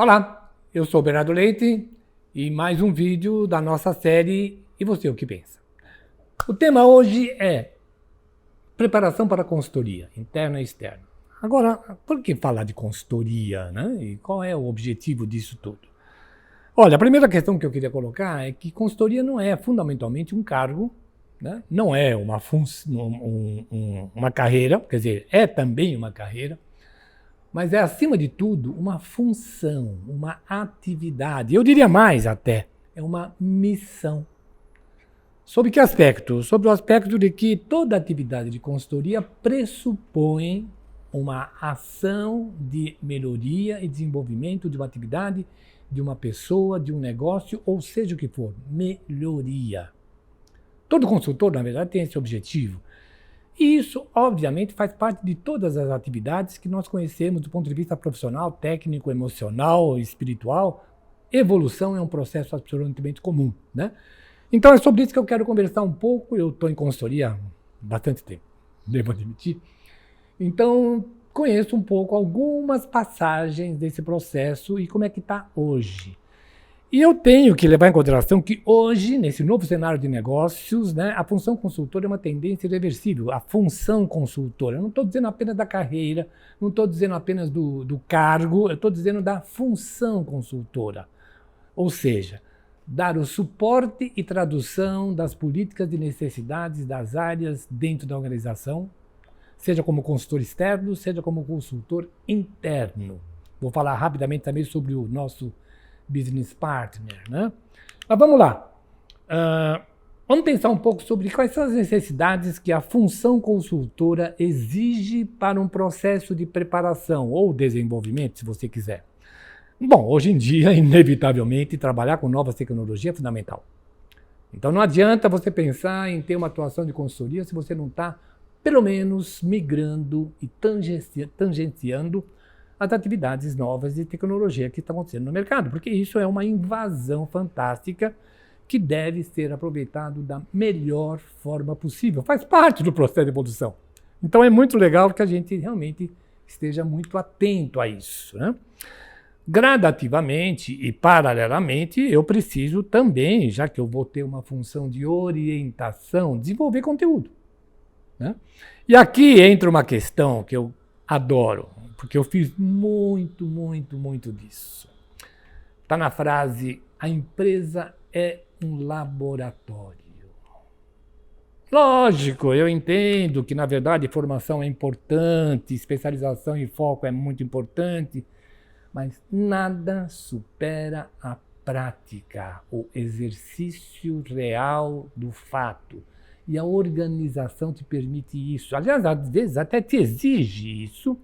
Olá, eu sou o Bernardo Leite e mais um vídeo da nossa série E Você o que Pensa? O tema hoje é preparação para a consultoria, interna e externa. Agora, por que falar de consultoria, né? E qual é o objetivo disso tudo? Olha, a primeira questão que eu queria colocar é que consultoria não é fundamentalmente um cargo, né? Não é uma carreira, quer dizer, é também uma carreira, mas é, acima de tudo, uma função, uma atividade. Eu diria mais até, é uma missão. Sob que aspecto? Sob o aspecto de que toda atividade de consultoria pressupõe uma ação de melhoria e desenvolvimento de uma atividade, de uma pessoa, de um negócio, ou seja o que for, melhoria. Todo consultor, na verdade, tem esse objetivo. E isso, obviamente, faz parte de todas as atividades que nós conhecemos do ponto de vista profissional, técnico, emocional, espiritual. Evolução é um processo absolutamente comum, né? Então é sobre isso que eu quero conversar um pouco. Eu estou em consultoria há bastante tempo, devo admitir. Então, conheço um pouco algumas passagens desse processo e como é que está hoje. E eu tenho que levar em consideração que hoje, nesse novo cenário de negócios, né, a função consultora é uma tendência irreversível. A função consultora, eu não estou dizendo apenas da carreira, não estou dizendo apenas do cargo, eu estou dizendo da função consultora. Ou seja, dar o suporte e tradução das políticas e necessidades das áreas dentro da organização, seja como consultor externo, seja como consultor interno. Vou falar rapidamente também sobre o nosso business partner, né? Mas vamos lá. Vamos pensar um pouco sobre quais são as necessidades que a função consultora exige para um processo de preparação ou desenvolvimento, se você quiser. Bom, hoje em dia, inevitavelmente, trabalhar com novas tecnologias é fundamental. Então não adianta você pensar em ter uma atuação de consultoria se você não está, pelo menos, migrando e tangenciando as atividades novas de tecnologia que estão acontecendo no mercado, porque isso é uma invasão fantástica que deve ser aproveitado da melhor forma possível. Faz parte do processo de evolução. Então é muito legal que a gente realmente esteja muito atento a isso, né? Gradativamente e paralelamente, eu preciso também, já que eu vou ter uma função de orientação, desenvolver conteúdo, né? E aqui entra uma questão que eu adoro, porque eu fiz muito disso. Está na frase, a empresa é um laboratório. Lógico, eu entendo que, na verdade, formação é importante, especialização e foco é muito importante, mas nada supera a prática, o exercício real do fato. E a organização te permite isso. Aliás, às vezes até te exige isso,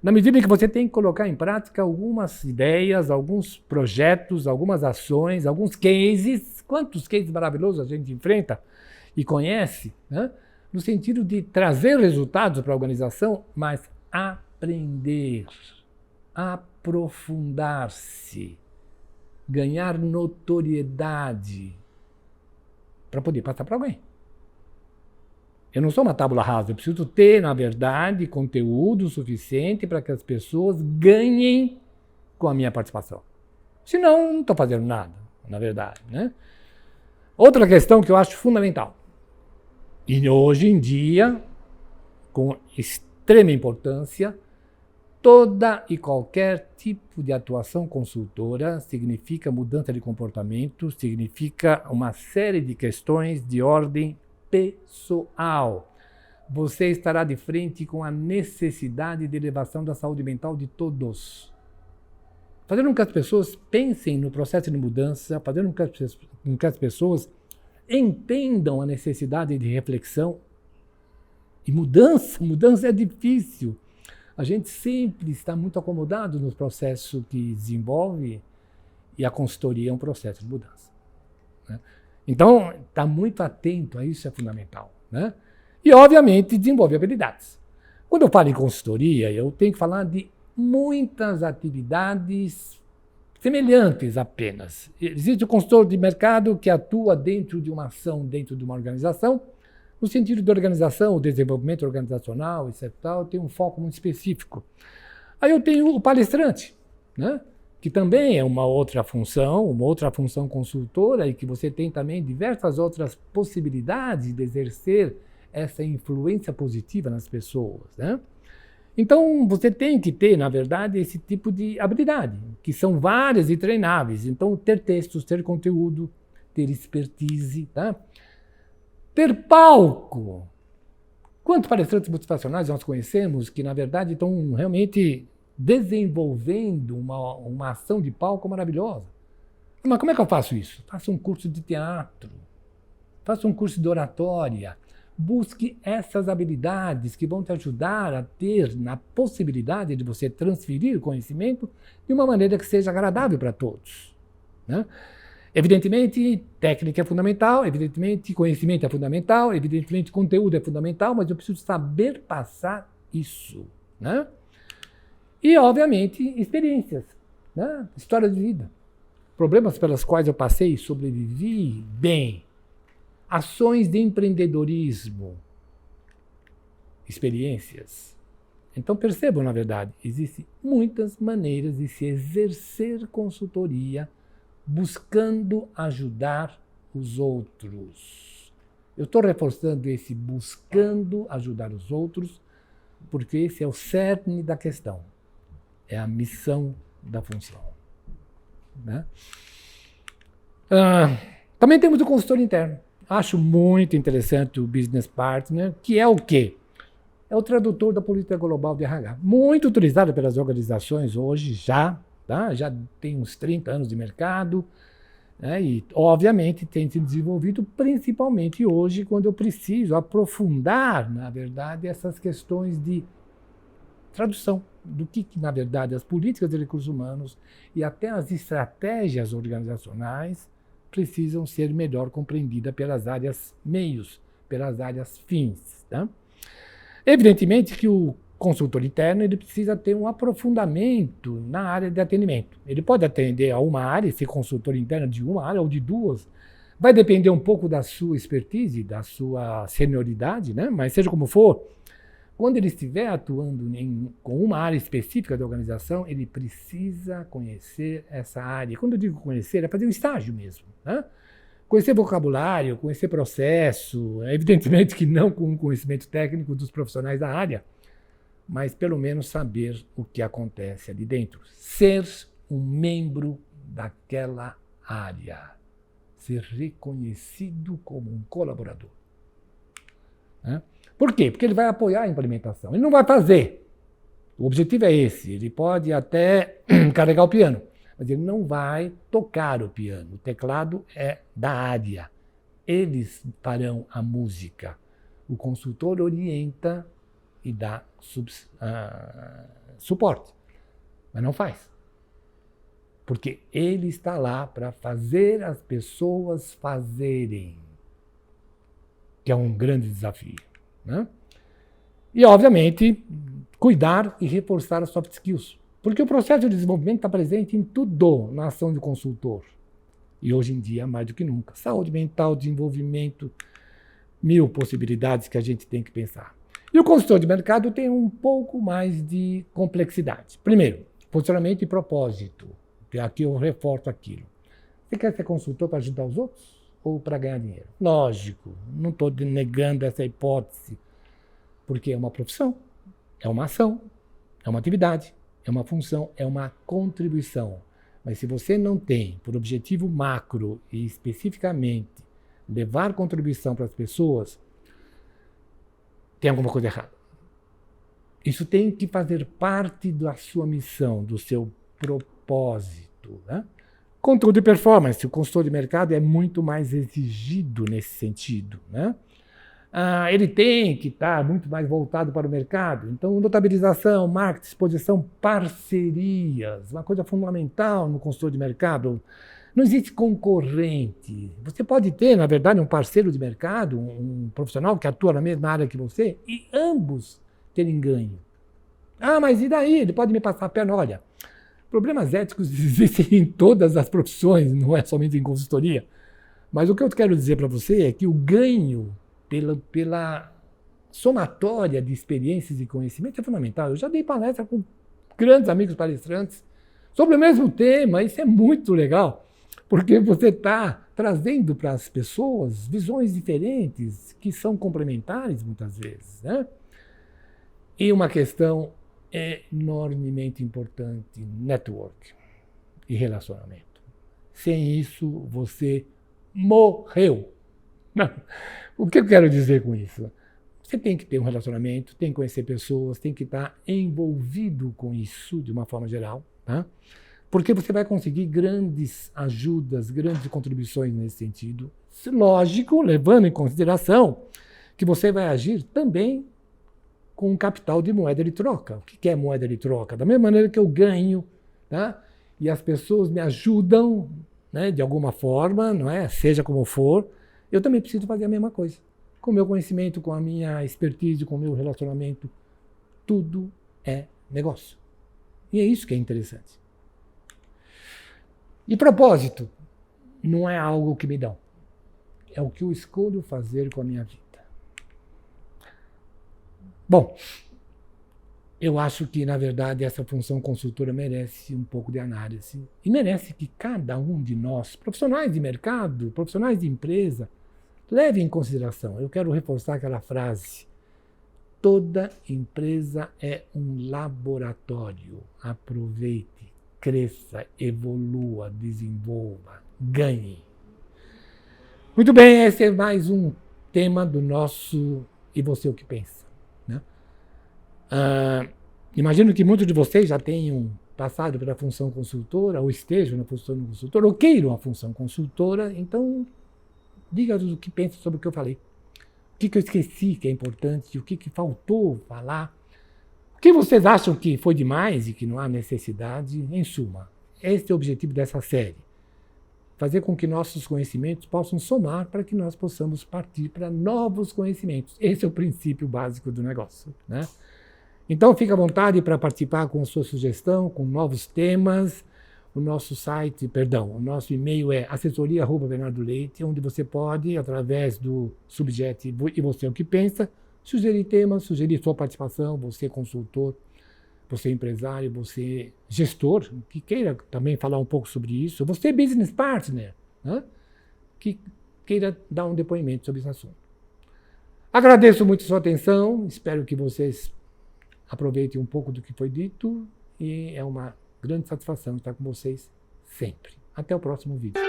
na medida em que você tem que colocar em prática algumas ideias, alguns projetos, algumas ações, alguns cases. Quantos cases maravilhosos a gente enfrenta e conhece, né? No sentido de trazer resultados para a organização, mas aprender, aprofundar-se, ganhar notoriedade para poder passar para alguém. Eu não sou uma tábula rasa, eu preciso ter, na verdade, conteúdo suficiente para que as pessoas ganhem com a minha participação. Senão, não estou fazendo nada, na verdade, né? Outra questão que eu acho fundamental, e hoje em dia, com extrema importância, toda e qualquer tipo de atuação consultora significa mudança de comportamento, significa uma série de questões de ordem pessoal. Você estará de frente com a necessidade de elevação da saúde mental de todos. Fazendo com que as pessoas pensem no processo de mudança, fazendo com que as pessoas entendam a necessidade de reflexão. E mudança é difícil. A gente sempre está muito acomodado no processo que desenvolve e a consultoria é um processo de mudança, né? Então, estar muito atento a isso é fundamental, né? E, obviamente, desenvolver habilidades. Quando eu falo em consultoria, eu tenho que falar de muitas atividades semelhantes apenas. Existe o consultor de mercado que atua dentro de uma ação, dentro de uma organização, no sentido de organização, o desenvolvimento organizacional, etc. Tem um foco muito específico. Aí eu tenho o palestrante, né? que também é uma outra função consultora, e que você tem também diversas outras possibilidades de exercer essa influência positiva nas pessoas, né? Então, você tem que ter, na verdade, esse tipo de habilidade, que são várias e treináveis. Então, ter textos, ter conteúdo, ter expertise, tá? Ter palco. Quantos palestrantes motivacionais nós conhecemos que, na verdade, estão realmente desenvolvendo uma ação de palco maravilhosa? Mas como é que eu faço isso? Faça um curso de teatro, faça um curso de oratória. Busque essas habilidades que vão te ajudar a ter na possibilidade de você transferir o conhecimento de uma maneira que seja agradável para todos, né? Evidentemente, técnica é fundamental, evidentemente, conhecimento é fundamental, evidentemente, conteúdo é fundamental, mas eu preciso saber passar isso, né? E, obviamente, experiências, né? História de vida. Problemas pelos quais eu passei e sobrevivi bem. Ações de empreendedorismo, experiências. Então percebam, na verdade, existem muitas maneiras de se exercer consultoria buscando ajudar os outros. Eu estou reforçando esse buscando ajudar os outros, porque esse é o cerne da questão. É a missão da função, né? Também temos o consultor interno. Acho muito interessante o Business Partner, que é o quê? É o tradutor da política global de RH. Muito utilizado pelas organizações hoje já, tá? Já tem uns 30 anos de mercado, né? E, obviamente, tem se desenvolvido principalmente hoje, quando eu preciso aprofundar, na verdade, essas questões de tradução do que, na verdade, as políticas de recursos humanos e até as estratégias organizacionais precisam ser melhor compreendidas pelas áreas meios, pelas áreas fins, tá? Evidentemente que o consultor interno ele precisa ter um aprofundamento na área de atendimento. Ele pode atender a uma área, ser consultor interno de uma área ou de duas. Vai depender um pouco da sua expertise, da sua senioridade, né? Mas seja como for, quando ele estiver atuando com uma área específica da organização, ele precisa conhecer essa área. Quando eu digo conhecer, é fazer um estágio mesmo, né? Conhecer vocabulário, conhecer processo, evidentemente que não com o conhecimento técnico dos profissionais da área, mas pelo menos saber o que acontece ali dentro. Ser um membro daquela área. Ser reconhecido como um colaborador, né? Por quê? Porque ele vai apoiar a implementação. Ele não vai fazer. O objetivo é esse. Ele pode até carregar o piano, mas ele não vai tocar o piano. O teclado é da área. Eles farão a música. O consultor orienta e dá suporte, mas não faz. Porque ele está lá para fazer as pessoas fazerem, que é um grande desafio, né? E, obviamente, cuidar e reforçar as soft skills. Porque o processo de desenvolvimento está presente em tudo na ação do consultor. E hoje em dia, mais do que nunca. Saúde mental, desenvolvimento, 1000 possibilidades que a gente tem que pensar. E o consultor de mercado tem um pouco mais de complexidade. Primeiro, funcionamento e propósito. Aqui eu reforço aquilo. Você quer ser consultor para ajudar os outros ou para ganhar dinheiro? Lógico, não estou negando essa hipótese, porque é uma profissão, é uma ação, é uma atividade, é uma função, é uma contribuição. Mas se você não tem por objetivo macro e especificamente levar contribuição para as pessoas, tem alguma coisa errada. Isso tem que fazer parte da sua missão, do seu propósito, né? Conteúdo e performance. O consultor de mercado é muito mais exigido nesse sentido, né? Ele tem que estar muito mais voltado para o mercado. Então, notabilização, marketing, exposição, parcerias, uma coisa fundamental no consultor de mercado. Não existe concorrente. Você pode ter, na verdade, um parceiro de mercado, um profissional que atua na mesma área que você, e ambos terem ganho. Mas e daí? Ele pode me passar a perna. Olha, problemas éticos existem em todas as profissões, não é somente em consultoria. Mas o que eu quero dizer para você é que o ganho pela somatória de experiências e conhecimento é fundamental. Eu já dei palestra com grandes amigos palestrantes, sobre o mesmo tema. Isso é muito legal, porque você está trazendo para as pessoas visões diferentes, que são complementares muitas vezes, né? E uma questão enormemente importante, network e relacionamento. Sem isso, você morreu. O que eu quero dizer com isso? Você tem que ter um relacionamento, tem que conhecer pessoas, tem que estar envolvido com isso de uma forma geral, tá? Porque você vai conseguir grandes ajudas, grandes contribuições nesse sentido. Lógico, levando em consideração que você vai agir também com um capital de moeda de troca. O que é moeda de troca? Da mesma maneira que eu ganho, tá? E as pessoas me ajudam, né, de alguma forma, não é? Seja como for, eu também preciso fazer a mesma coisa. Com o meu conhecimento, com a minha expertise, com o meu relacionamento, tudo é negócio. E é isso que é interessante. E propósito não é algo que me dão. É o que eu escolho fazer com a minha vida. Bom, eu acho que, na verdade, essa função consultora merece um pouco de análise. E merece que cada um de nós, profissionais de mercado, profissionais de empresa, leve em consideração. Eu quero reforçar aquela frase: toda empresa é um laboratório. Aproveite, cresça, evolua, desenvolva, ganhe. Muito bem, esse é mais um tema do nosso E Você o que Pensa, né? Imagino que muitos de vocês já tenham passado pela função consultora, ou estejam na função consultora, ou queiram a função consultora. Então, diga o que pensa sobre o que eu falei. O que eu esqueci que é importante, o que faltou falar. O que vocês acham que foi demais e que não há necessidade? Em suma, esse é o objetivo dessa série. Fazer com que nossos conhecimentos possam somar para que nós possamos partir para novos conhecimentos. Esse é o princípio básico do negócio, né? Então, fique à vontade para participar com a sua sugestão, com novos temas. O nosso site, o nosso e-mail é assessoria@bernardoleite, onde você pode, através do subject E Você o que Pensa, sugerir temas, sugerir sua participação, você consultor, você empresário, você gestor, que queira também falar um pouco sobre isso, você business partner, né, que queira dar um depoimento sobre esse assunto. Agradeço muito a sua atenção, espero que vocês aproveitem um pouco do que foi dito e é uma grande satisfação estar com vocês sempre. Até o próximo vídeo.